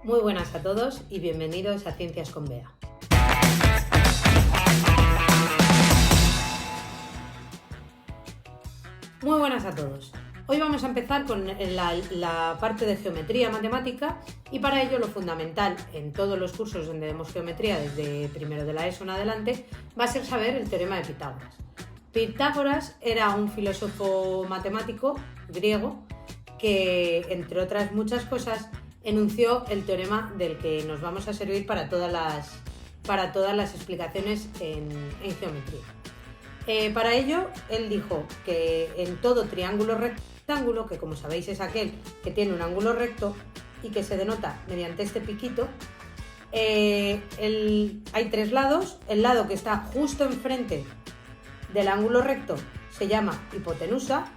Muy buenas a todos y bienvenidos a Ciencias con Bea. Muy buenas a todos. Hoy vamos a empezar con la parte de geometría matemática y para ello lo fundamental en todos los cursos donde demos geometría desde primero de la ESO en adelante va a ser saber el teorema de Pitágoras. Pitágoras era un filósofo matemático griego que, entre otras muchas cosas, enunció el teorema del que nos vamos a servir para todas las explicaciones en geometría. Para ello, él dijo que en todo triángulo rectángulo, que como sabéis es aquel que tiene un ángulo recto y que se denota mediante este piquito, hay tres lados. El lado que está justo enfrente del ángulo recto se llama hipotenusa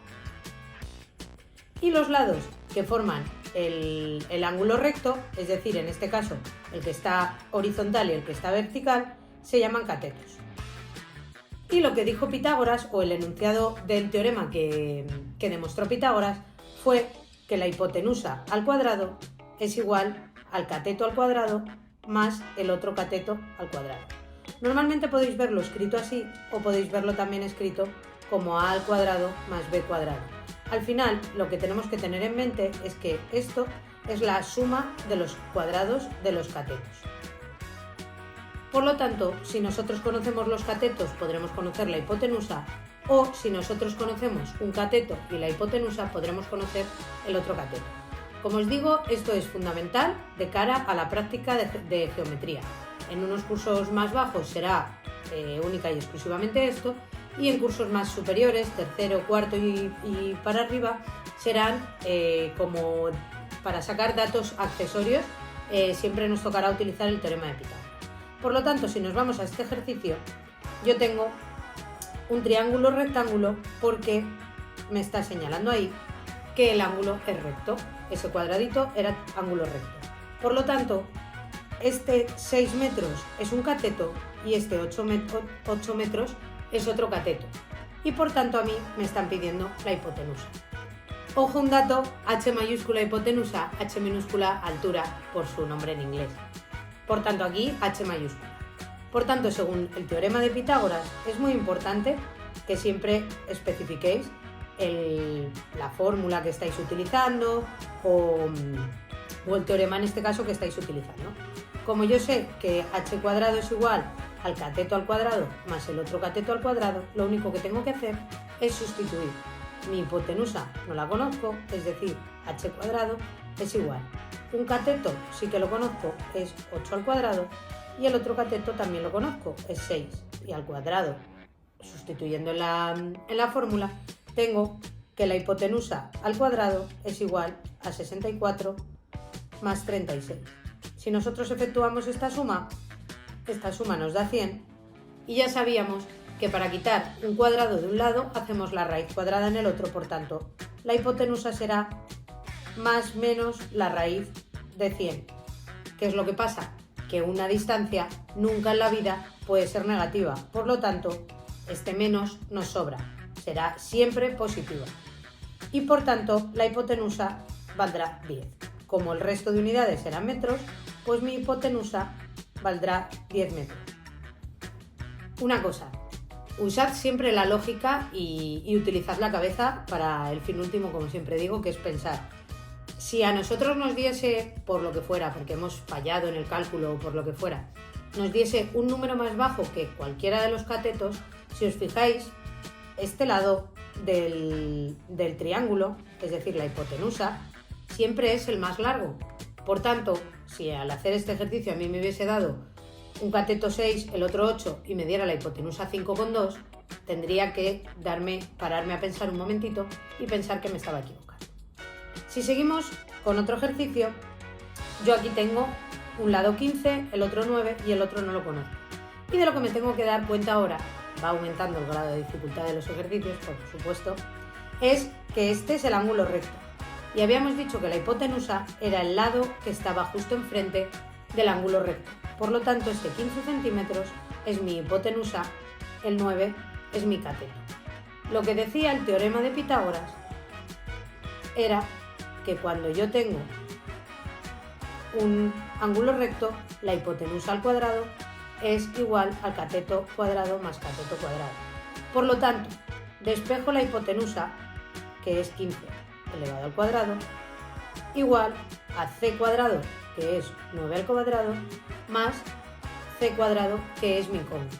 y los lados que forman el ángulo recto, es decir, en este caso el que está horizontal y el que está vertical, se llaman catetos. Y lo que dijo Pitágoras, o el enunciado del teorema que demostró Pitágoras, fue que la hipotenusa al cuadrado es igual al cateto al cuadrado más el otro cateto al cuadrado. Normalmente podéis verlo escrito así o podéis verlo también escrito como a al cuadrado más b cuadrado. Al final, lo que tenemos que tener en mente es que esto es la suma de los cuadrados de los catetos. Por lo tanto, si nosotros conocemos los catetos, podremos conocer la hipotenusa, o si nosotros conocemos un cateto y la hipotenusa, podremos conocer el otro cateto. Como os digo, esto es fundamental de cara a la práctica de geometría. En unos cursos más bajos será única y exclusivamente esto, y en cursos más superiores, tercero, cuarto y para arriba, serán como para sacar datos accesorios, siempre nos tocará utilizar el teorema de Pitágoras. Por lo tanto, si nos vamos a este ejercicio, yo tengo un triángulo rectángulo porque me está señalando ahí que el ángulo es recto. Ese cuadradito era ángulo recto. Por lo tanto, este 6 metros es un cateto y este 8 metros es otro cateto. Y por tanto a mí me están pidiendo la hipotenusa. Ojo un dato, H mayúscula hipotenusa, H minúscula altura por su nombre en inglés. Por tanto aquí H mayúscula. Por tanto, según el teorema de Pitágoras, es muy importante que siempre especifiquéis la fórmula que estáis utilizando o el teorema en este caso que estáis utilizando. Como yo sé que h cuadrado es igual al cateto al cuadrado más el otro cateto al cuadrado, lo único que tengo que hacer es sustituir. Mi hipotenusa no la conozco, es decir, h cuadrado es igual. Un cateto sí que lo conozco, es 8 al cuadrado, y el otro cateto también lo conozco, es 6 y al cuadrado. Sustituyendo en la fórmula, tengo que la hipotenusa al cuadrado es igual a 64 más 36. Si nosotros efectuamos esta suma nos da 100 y ya sabíamos que para quitar un cuadrado de un lado hacemos la raíz cuadrada en el otro, por tanto, la hipotenusa será más menos la raíz de 100. ¿Qué es lo que pasa? Que una distancia nunca en la vida puede ser negativa, por lo tanto, este menos nos sobra, será siempre positiva. Y por tanto, la hipotenusa valdrá 10. Como el resto de unidades serán metros, pues mi hipotenusa valdrá 10 metros. Una cosa, usad siempre la lógica y utilizad la cabeza para el fin último, como siempre digo, que es pensar. Si a nosotros nos diese, por lo que fuera, porque hemos fallado en el cálculo o por lo que fuera, nos diese un número más bajo que cualquiera de los catetos, si os fijáis, este lado del triángulo, es decir, la hipotenusa, siempre es el más largo. Por tanto, si al hacer este ejercicio a mí me hubiese dado un cateto 6, el otro 8 y me diera la hipotenusa 5,2, tendría que pararme a pensar un momentito y pensar que me estaba equivocando. Si seguimos con otro ejercicio, yo aquí tengo un lado 15, el otro 9 y el otro no lo conozco. Y de lo que me tengo que dar cuenta ahora, va aumentando el grado de dificultad de los ejercicios, por supuesto, es que este es el ángulo recto. Y habíamos dicho que la hipotenusa era el lado que estaba justo enfrente del ángulo recto. Por lo tanto, este 15 centímetros es mi hipotenusa, el 9 es mi cateto. Lo que decía el teorema de Pitágoras era que cuando yo tengo un ángulo recto, la hipotenusa al cuadrado es igual al cateto cuadrado más cateto cuadrado. Por lo tanto, despejo la hipotenusa, que es 15 elevado al cuadrado, igual a c cuadrado, que es 9 al cuadrado, más c cuadrado, que es mi incógnita.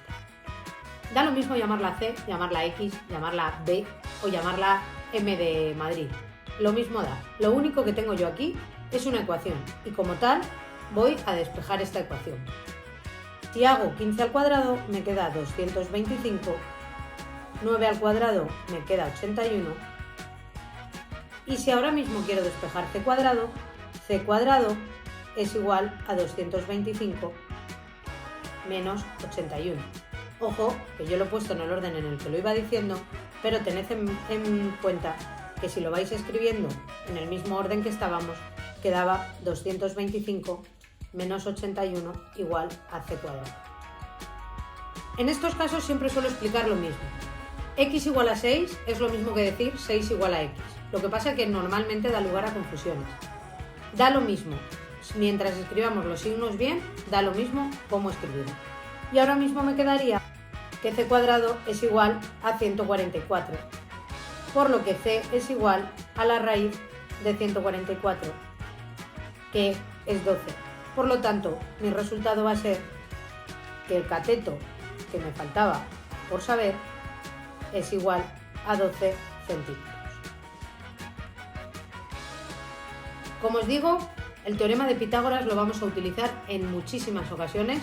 Da lo mismo llamarla c, llamarla x, llamarla b o llamarla m de Madrid. Lo mismo da. Lo único que tengo yo aquí es una ecuación y como tal voy a despejar esta ecuación. Si hago 15 al cuadrado me queda 225, 9 al cuadrado me queda 81 y si ahora mismo quiero despejar c cuadrado es igual a 225 menos 81. Ojo, que yo lo he puesto en el orden en el que lo iba diciendo, pero tened en cuenta que si lo vais escribiendo en el mismo orden que estábamos, quedaba 225 menos 81 igual a c cuadrado. En estos casos siempre suelo explicar lo mismo. X igual a 6 es lo mismo que decir 6 igual a X. Lo que pasa es que normalmente da lugar a confusiones. Da lo mismo. Mientras escribamos los signos bien, da lo mismo cómo escribirlo. Y ahora mismo me quedaría que c cuadrado es igual a 144, por lo que c es igual a la raíz de 144, que es 12. Por lo tanto, mi resultado va a ser que el cateto que me faltaba por saber es igual a 12 centímetros. Como os digo, el teorema de Pitágoras lo vamos a utilizar en muchísimas ocasiones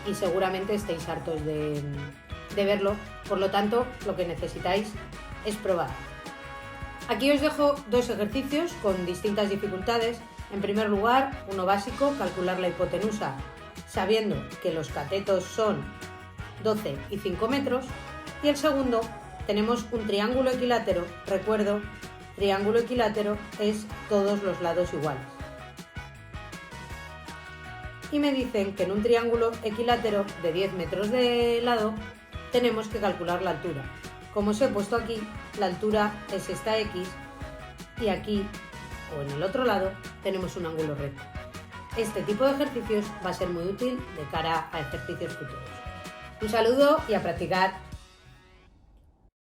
y seguramente estéis hartos de verlo, por lo tanto lo que necesitáis es probar. Aquí os dejo dos ejercicios con distintas dificultades. En primer lugar, uno básico, calcular la hipotenusa sabiendo que los catetos son 12 y 5 metros. Y el segundo, tenemos un triángulo equilátero. Recuerdo, triángulo equilátero es todos los lados iguales. Y me dicen que en un triángulo equilátero de 10 metros de lado tenemos que calcular la altura. Como os he puesto aquí, la altura es esta x y aquí o en el otro lado tenemos un ángulo recto. Este tipo de ejercicios va a ser muy útil de cara a ejercicios futuros. Un saludo y a practicar.